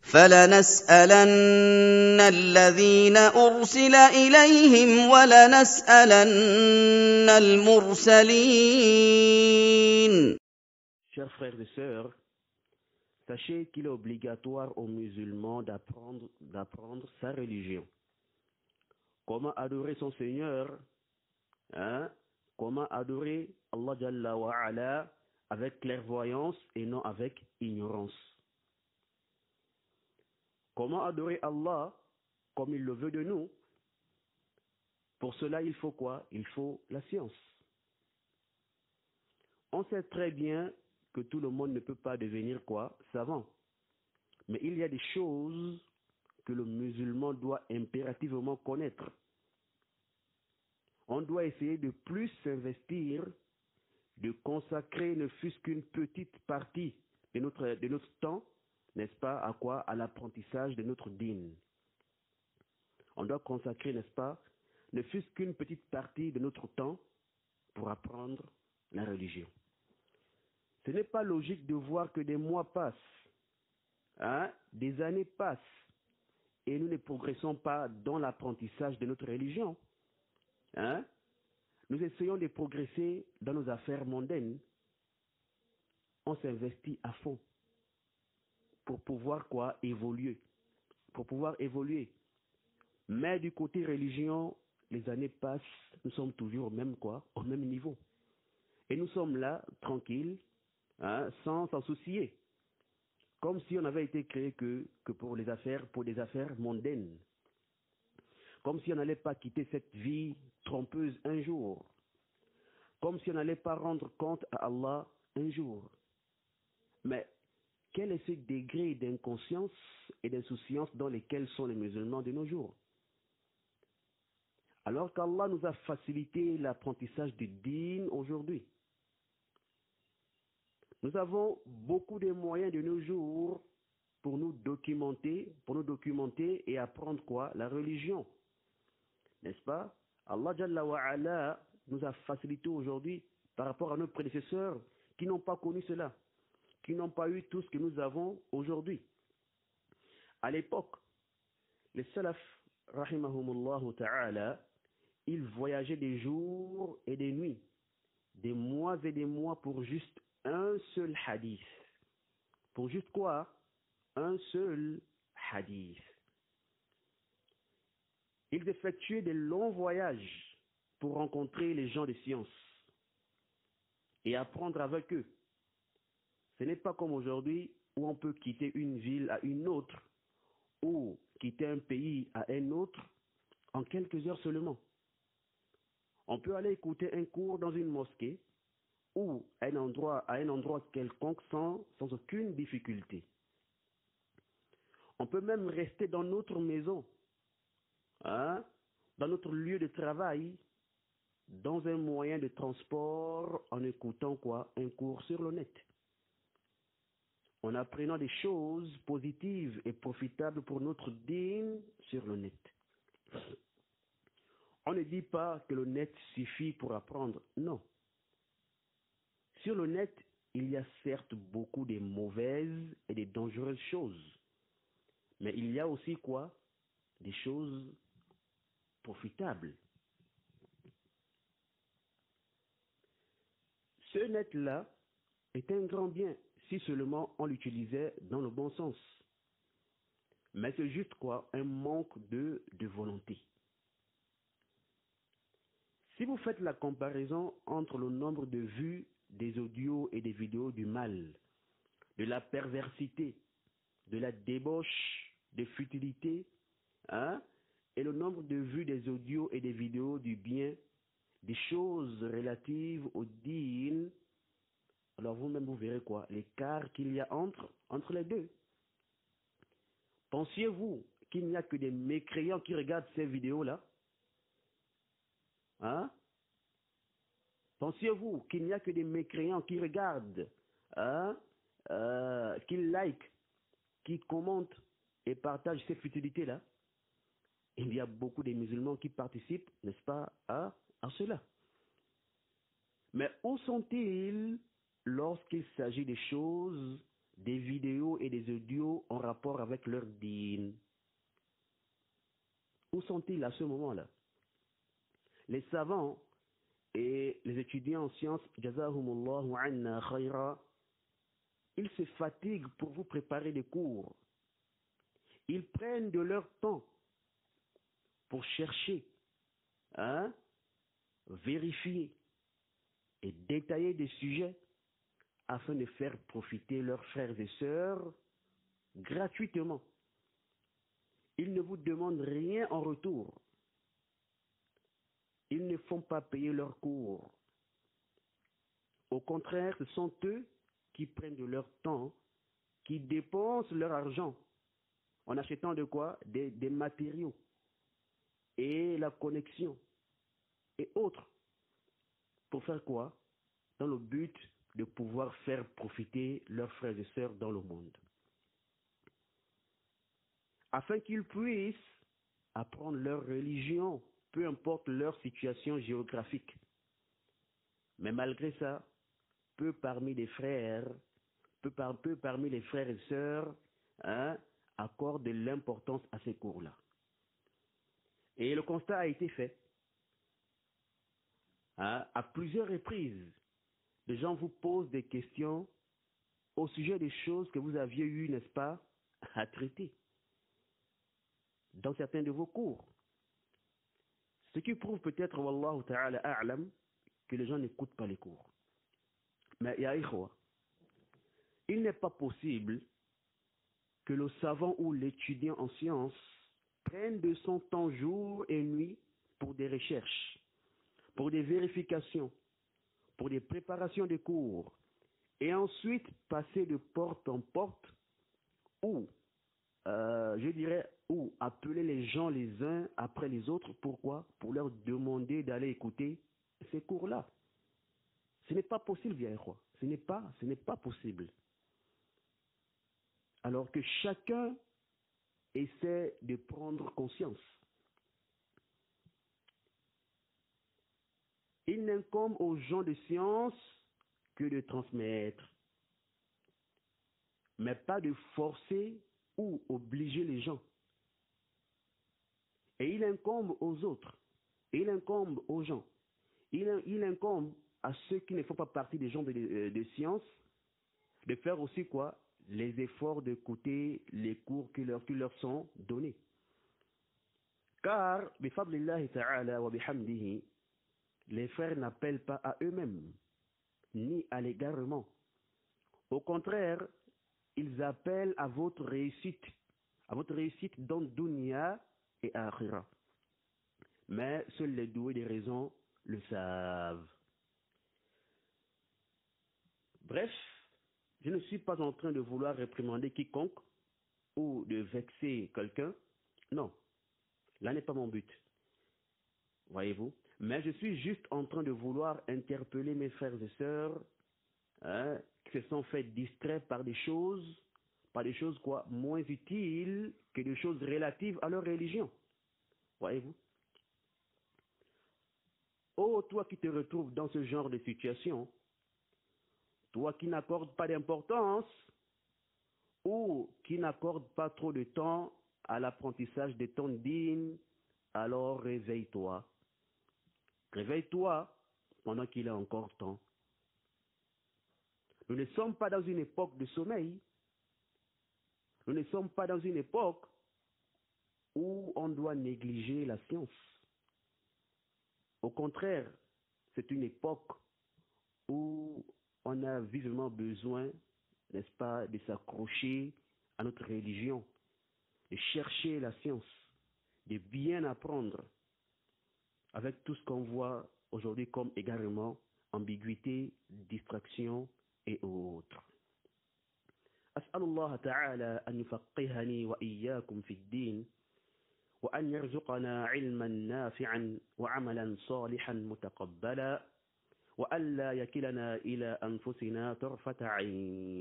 فَلَنَسْأَلَنَّ الَّذِينَ أُرْسِلَ إِلَيْهِمْ وَلَنَسْأَلَنَّ الْمُرْسَلِينَ. Chers frères et sœurs, sachez qu'il est obligatoire aux musulmans d'apprendre sa religion. Comment adorer son Seigneur, comment adorer Allah Jalla wa Ala avec clairvoyance et non avec ignorance. Comment adorer Allah comme il le veut de nous? Pour cela, il faut quoi? Il faut la science. On sait très bien que tout le monde ne peut pas devenir quoi? Savant. Mais il y a des choses que le musulman doit impérativement connaître. On doit essayer de plus s'investir, de consacrer ne fût-ce qu'une petite partie de notre temps, n'est-ce pas, à quoi? À l'apprentissage de notre dîn. On doit consacrer, n'est-ce pas, ne fût-ce qu'une petite partie de notre temps pour apprendre la religion. Ce n'est pas logique de voir que des mois passent, des années passent, et nous ne progressons pas dans l'apprentissage de notre religion. Nous essayons de progresser dans nos affaires mondaines. On s'investit à fond pour pouvoir quoi? Évoluer. Pour pouvoir évoluer. Mais du côté religion, les années passent, nous sommes toujours au même quoi? Au même niveau. Et nous sommes là, tranquilles, sans s'en soucier. Comme si on avait été créé que pour des affaires mondaines. Comme si on n'allait pas quitter cette vie trompeuse un jour. Comme si on n'allait pas rendre compte à Allah un jour. Mais quel est ce degré d'inconscience et d'insouciance dans lesquels sont les musulmans de nos jours? Alors qu'Allah nous a facilité l'apprentissage du dîn aujourd'hui. Nous avons beaucoup de moyens de nos jours pour nous documenter et apprendre quoi? La religion. N'est-ce pas? Allah Jalla wa Ala nous a facilité aujourd'hui par rapport à nos prédécesseurs qui n'ont pas connu cela, qui n'ont pas eu tout ce que nous avons aujourd'hui. À l'époque, les salaf, rahimahumullah ta'ala, ils voyageaient des jours et des nuits, des mois et des mois pour juste un seul hadith. Pour juste quoi? Un seul hadith. Ils effectuaient des longs voyages pour rencontrer les gens de science et apprendre avec eux. Ce n'est pas comme aujourd'hui où on peut quitter une ville à une autre ou quitter un pays à un autre en quelques heures seulement. On peut aller écouter un cours dans une mosquée ou à un endroit quelconque sans aucune difficulté. On peut même rester dans notre maison, dans notre lieu de travail, dans un moyen de transport en écoutant quoi? Un cours sur le net. En apprenant des choses positives et profitables pour notre dîn sur le net. On ne dit pas que le net suffit pour apprendre, non. Sur le net, il y a certes beaucoup de mauvaises et de dangereuses choses. Mais il y a aussi quoi? Des choses profitables. Ce net-là est un grand bien si seulement on l'utilisait dans le bon sens. Mais c'est juste quoi? Un manque de volonté. Si vous faites la comparaison entre le nombre de vues des audios et des vidéos du mal, de la perversité, de la débauche, de futilité, et le nombre de vues des audios et des vidéos du bien, des choses relatives au dîn, alors vous-même vous verrez quoi? L'écart qu'il y a entre les deux. Pensiez-vous qu'il n'y a que des mécréants qui regardent ces vidéos-là? Pensiez-vous qu'il n'y a que des mécréants qui regardent, qui like, qui commentent et partagent ces futilités-là? Il y a beaucoup de musulmans qui participent, n'est-ce pas, à cela. Mais où sont-ils lorsqu'il s'agit des choses des vidéos et des audios en rapport avec leur dîn. Où sont-ils à ce moment-là? Les savants et les étudiants en sciences, jazahumullahu anna khayra, ils se fatiguent pour vous préparer des cours. Ils prennent de leur temps pour chercher, vérifier et détailler des sujets afin de faire profiter leurs frères et sœurs gratuitement. Ils ne vous demandent rien en retour. Ils ne font pas payer leurs cours. Au contraire, ce sont eux qui prennent de leur temps, qui dépensent leur argent en achetant de quoi? Des matériaux et la connexion et autres. Pour faire quoi? Dans le but de pouvoir faire profiter leurs frères et sœurs dans le monde. Afin qu'ils puissent apprendre leur religion, peu importe leur situation géographique. Mais malgré ça, peu parmi les frères et sœurs accordent de l'importance à ces cours-là. Et le constat a été fait. À plusieurs reprises, les gens vous posent des questions au sujet des choses que vous aviez eu, n'est-ce pas, à traiter dans certains de vos cours. Ce qui prouve peut-être, wallahu ta'ala a'lam, que les gens n'écoutent pas les cours. Mais ya ikhwa, il n'est pas possible que le savant ou l'étudiant en sciences prenne de son temps jour et nuit pour des recherches, pour des vérifications, pour des préparations de cours, et ensuite passer de porte en porte ou, ou appeler les gens les uns après les autres. Pourquoi? Pour leur demander d'aller écouter ces cours-là. Ce n'est pas possible, bien quoi. Ce n'est pas possible. Alors que chacun essaie de prendre conscience. Il n'incombe aux gens de science que de transmettre, mais pas de forcer ou obliger les gens. Et il incombe aux autres, et il incombe aux gens, il incombe à ceux qui ne font pas partie des gens de science de faire aussi quoi? Les efforts d'écouter les cours qui leur sont donnés. Car, bifadlillahi ta'ala wa bihamdihi, les frères n'appellent pas à eux-mêmes, ni à l'égarement. Au contraire, ils appellent à votre réussite dans dunya et akhira. Mais seuls les doués des raisons le savent. Bref, je ne suis pas en train de vouloir réprimander quiconque ou de vexer quelqu'un. Non, là n'est pas mon but. Voyez-vous? Mais je suis juste en train de vouloir interpeller mes frères et sœurs qui se sont fait distraire par des choses quoi, moins utiles que des choses relatives à leur religion. Voyez-vous? Oh, toi qui te retrouves dans ce genre de situation, toi qui n'accordes pas d'importance ou qui n'accorde pas trop de temps à l'apprentissage de ton dîn, alors réveille-toi. Réveille-toi pendant qu'il est encore temps. Nous ne sommes pas dans une époque de sommeil. Nous ne sommes pas dans une époque où on doit négliger la science. Au contraire, c'est une époque où on a vivement besoin, n'est-ce pas, de s'accrocher à notre religion, de chercher la science, de bien apprendre avec tout ce qu'on voit aujourd'hui comme également ambiguïté, distraction et autres. أسأل الله تعالى أن يفقهني وإياكم في الدين وأن يرزقنا علما نافعا وعملا صالحا متقبلا وألا يكلنا إلى أنفسنا طرفة عين.